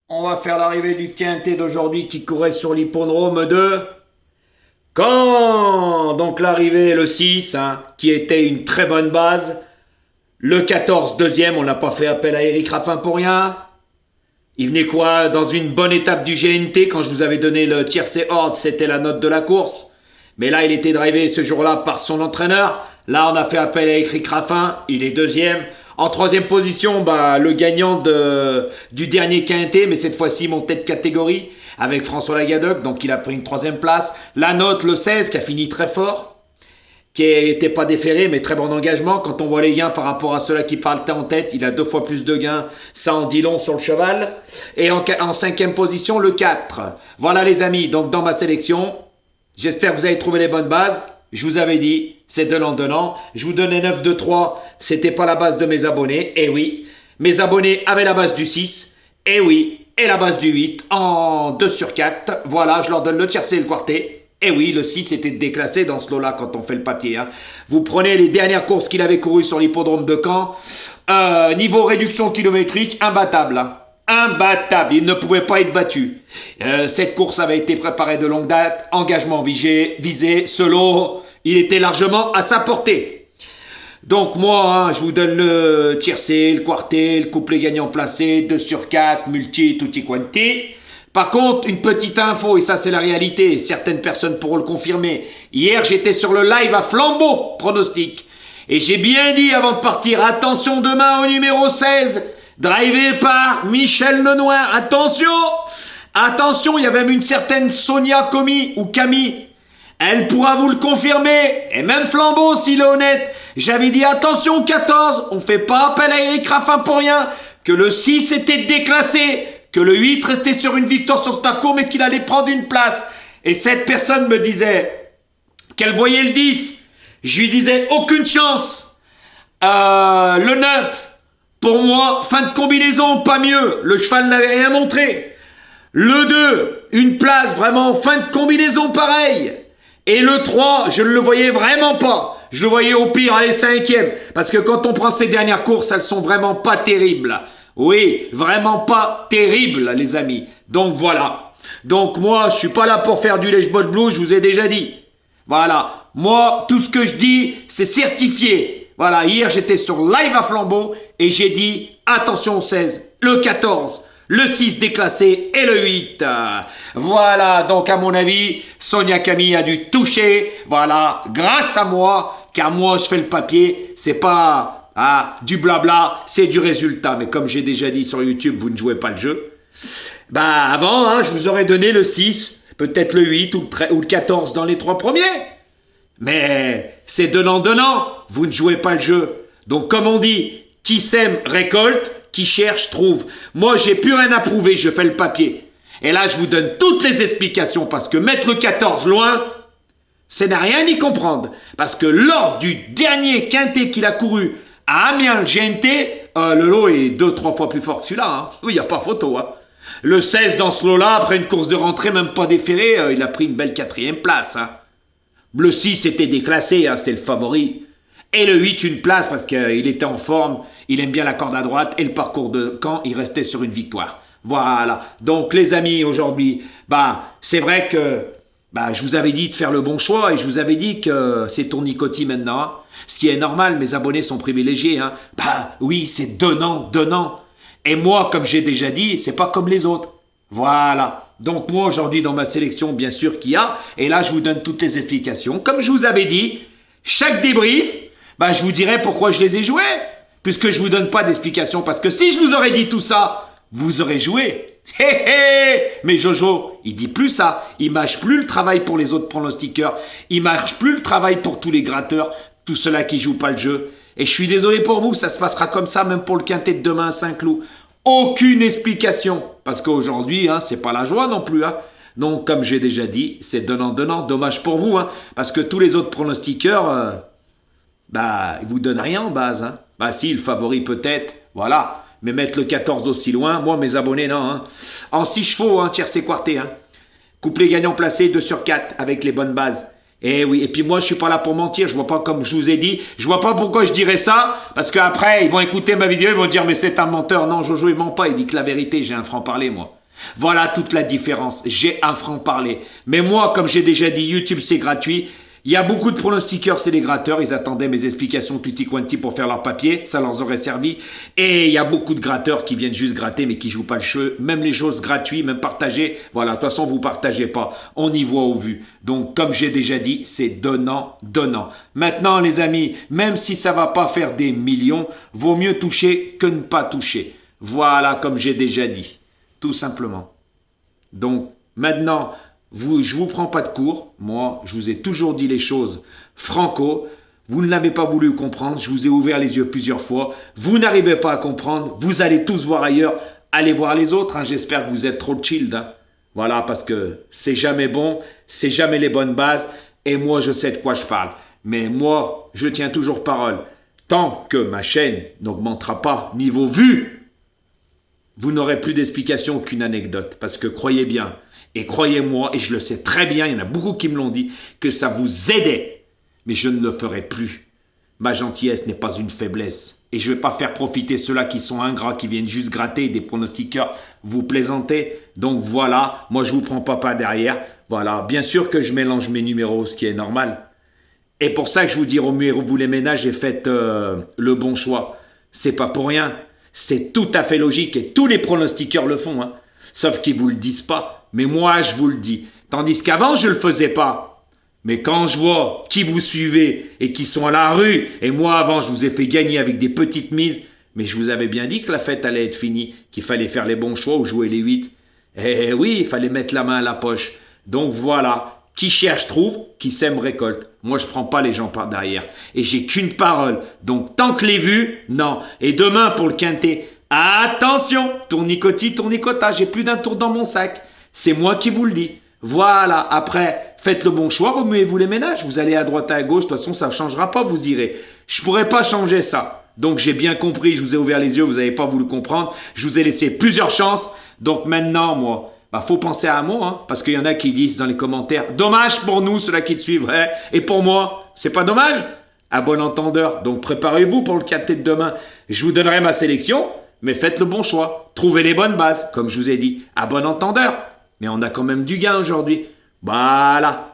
On va faire l'arrivée du quintet d'aujourd'hui qui courait sur l'hippodrome de Caen. Donc l'arrivée le 6, qui était une très bonne base. Le 14, deuxième, on n'a pas fait appel à Eric Raffin pour rien. Il venait quoi dans une bonne étape du GNT. Quand je vous avais donné le tiercé Horde, c'était la note de la course. Mais là, il était drivé ce jour-là par son entraîneur. Là, on a fait appel à Eric Raffin. Il est deuxième. En troisième position, le gagnant du dernier quintet, mais cette fois-ci monté de catégorie, avec François Lagadoc, donc il a pris une troisième place. La note, le 16, qui a fini très fort, qui n'était pas déféré, mais très bon engagement. Quand on voit les gains par rapport à ceux-là qui parlent en tête, il a 2 fois plus de gains, ça en dit long sur le cheval. Et en cinquième position, le 4. Voilà les amis, donc dans ma sélection, j'espère que vous avez trouvé les bonnes bases. Je vous avais dit, c'est donnant-donnant. Je vous donnais 9-2-3, c'était pas la base de mes abonnés. Eh oui, mes abonnés avaient la base du 6. Eh oui, et la base du 8 en 2/4. Voilà, je leur donne le tiercé et le quarté. Eh oui, le 6 était déclassé dans ce lot-là quand on fait le papier. Vous prenez les dernières courses qu'il avait courues sur l'hippodrome de Caen. Niveau réduction kilométrique, imbattable. Imbattable, il ne pouvait pas être battu. Cette course avait été préparée de longue date, engagement visé, ce lot, il était largement à sa portée. Donc moi, je vous donne le tiercé, le quarté, le couplet gagnant placé, 2/4, multi, tutti quanti. Par contre, une petite info, et ça c'est la réalité, certaines personnes pourront le confirmer. Hier, j'étais sur le live à Flambeau, pronostic. Et j'ai bien dit avant de partir, attention demain au numéro 16, drivé par Michel Lenoir. Attention, attention, il y avait même une certaine Sonia Comi ou Camille. Elle pourra vous le confirmer. Et même Flambeau, s'il est honnête. J'avais dit attention 14, on fait pas appel à Eric Raffin pour rien. Que le 6 était déclassé. Que le 8 restait sur une victoire sur ce parcours, mais qu'il allait prendre une place. Et cette personne me disait qu'elle voyait le 10. Je lui disais aucune chance. Le 9, pour moi, fin de combinaison, pas mieux. Le cheval n'avait rien montré. Le 2, une place, vraiment, fin de combinaison, pareil. Et le 3, je ne le voyais vraiment pas. Je le voyais au pire, aller 5e. Parce que quand on prend ces dernières courses, elles sont vraiment pas terribles. Oui, vraiment pas terribles, les amis. Donc voilà. Donc moi, je suis pas là pour faire du lèche-bot blue, je vous ai déjà dit. Voilà. Moi, tout ce que je dis, c'est certifié. Voilà, hier, j'étais sur live à Flambeau et j'ai dit, attention au 16, le 14, le 6 déclassé et le 8. Voilà, donc à mon avis, Sonia Camille a dû toucher. Voilà, grâce à moi, car moi, je fais le papier. C'est pas du blabla, c'est du résultat. Mais comme j'ai déjà dit sur YouTube, vous ne jouez pas le jeu. Avant, je vous aurais donné le 6, peut-être le 8 ou le 14 dans les 3 premiers. Mais c'est donnant-donnant, vous ne jouez pas le jeu. Donc comme on dit, qui sème récolte, qui cherche trouve. Moi j'ai plus rien à prouver, je fais le papier. Et là je vous donne toutes les explications parce que mettre le 14 loin, c'est n'a rien y comprendre. Parce que lors du dernier quintet qu'il a couru à Amiens, le GNT, le lot est 2-3 fois plus fort que celui-là. Oui, il n'y a pas photo. Le 16 dans ce lot-là, après une course de rentrée, même pas déféré, il a pris une belle 4e place. Le 6 était déclassé, c'était le favori. Et le 8, une place parce qu'il était en forme, il aime bien la corde à droite et le parcours de Caen, il restait sur une victoire. Voilà. Donc les amis, aujourd'hui, c'est vrai que je vous avais dit de faire le bon choix et je vous avais dit que c'est tournicotis maintenant. Ce qui est normal, mes abonnés sont privilégiés. Oui, c'est donnant. Et moi, comme j'ai déjà dit, c'est pas comme les autres. Voilà. Donc moi aujourd'hui dans ma sélection bien sûr qu'il y a, et là je vous donne toutes les explications. Comme je vous avais dit, chaque débrief, je vous dirai pourquoi je les ai joués, puisque je vous donne pas d'explications, parce que si je vous aurais dit tout ça, vous aurez joué. Mais Jojo, il dit plus ça, il mâche plus le travail pour les autres pronostiqueurs, il mâche plus le travail pour tous les gratteurs, tous ceux-là qui jouent pas le jeu. Et je suis désolé pour vous, ça se passera comme ça même pour le quintet de demain à Saint-Cloud. Aucune explication, parce qu'aujourd'hui, c'est pas la joie non plus. Donc, comme j'ai déjà dit, c'est donnant, dommage pour vous, parce que tous les autres pronostiqueurs, ils vous donnent rien en base. Si, le favori peut-être, voilà, mais mettre le 14 aussi loin, moi, mes abonnés, non. En 6 chevaux, tiercé quarté, couplet gagnant placé, 2/4, avec les bonnes bases. Eh oui, et puis moi je suis pas là pour mentir, je vois pas comme je vous ai dit, je vois pas pourquoi je dirais ça, parce qu'après ils vont écouter ma vidéo, ils vont dire mais c'est un menteur. Non, Jojo il ment pas, il dit que la vérité, j'ai un franc-parler moi. Voilà toute la différence, j'ai un franc-parler. Mais moi, comme j'ai déjà dit, YouTube c'est gratuit. Il y a beaucoup de pronostiqueurs, c'est les gratteurs, ils attendaient mes explications tutti quanti pour faire leur papier, ça leur aurait servi. Et il y a beaucoup de gratteurs qui viennent juste gratter mais qui jouent pas le jeu, même les choses gratuites, même partagées. Voilà, de toute façon vous partagez pas, on y voit au vu. Donc comme j'ai déjà dit, c'est donnant, donnant. Maintenant les amis, même si ça va pas faire des millions, vaut mieux toucher que ne pas toucher. Voilà comme j'ai déjà dit, tout simplement. Donc maintenant, je vous prends pas de cours. Moi, je vous ai toujours dit les choses franco. Vous ne l'avez pas voulu comprendre. Je vous ai ouvert les yeux plusieurs fois. Vous n'arrivez pas à comprendre. Vous allez tous voir ailleurs. Allez voir les autres. Hein. J'espère que vous êtes trop chilled. Hein. Voilà, parce que c'est jamais bon. C'est jamais les bonnes bases. Et moi, je sais de quoi je parle. Mais moi, je tiens toujours parole. Tant que ma chaîne n'augmentera pas niveau vue, vous n'aurez plus d'explication qu'une anecdote. Parce que croyez bien, et croyez-moi, et je le sais très bien, il y en a beaucoup qui me l'ont dit, que ça vous aidait. Mais je ne le ferai plus. Ma gentillesse n'est pas une faiblesse. Et je ne vais pas faire profiter ceux-là qui sont ingrats, qui viennent juste gratter des pronostiqueurs. Vous plaisantez. Donc voilà, moi je ne vous prends pas derrière. Voilà, bien sûr que je mélange mes numéros, ce qui est normal. Et pour ça que je vous dis, remuez-vous les ménages et faites le bon choix. C'est pas pour rien. C'est tout à fait logique et tous les pronostiqueurs le font. Hein. Sauf qu'ils vous le disent pas. Mais moi, je vous le dis. Tandis qu'avant, je le faisais pas. Mais quand je vois qui vous suivez et qui sont à la rue, et moi avant, je vous ai fait gagner avec des petites mises, mais je vous avais bien dit que la fête allait être finie, qu'il fallait faire les bons choix ou jouer les 8. Eh oui, il fallait mettre la main à la poche. Donc voilà, qui cherche trouve, qui sème récolte. Moi, je prends pas les gens par derrière. Et j'ai qu'une parole. Donc tant que les vues, non. Et demain, pour le quintet, attention, tournicoti, tournicota, j'ai plus d'un tour dans mon sac. C'est moi qui vous le dis. Voilà, après, faites le bon choix, remuez-vous les ménages. Vous allez à droite, à gauche, de toute façon, ça ne changera pas, vous irez. Je ne pourrais pas changer ça. Donc, j'ai bien compris, je vous ai ouvert les yeux, vous n'avez pas voulu comprendre. Je vous ai laissé plusieurs chances. Donc, maintenant, moi, faut penser à moi, hein, parce qu'il y en a qui disent dans les commentaires, dommage pour nous, ceux-là qui te suivent, ouais, et pour moi, c'est pas dommage? À bon entendeur. Donc, préparez-vous pour le quintet de demain. Je vous donnerai ma sélection, mais faites le bon choix. Trouvez les bonnes bases, comme je vous ai dit. À bon entendeur. Mais on a quand même du gain aujourd'hui. Voilà.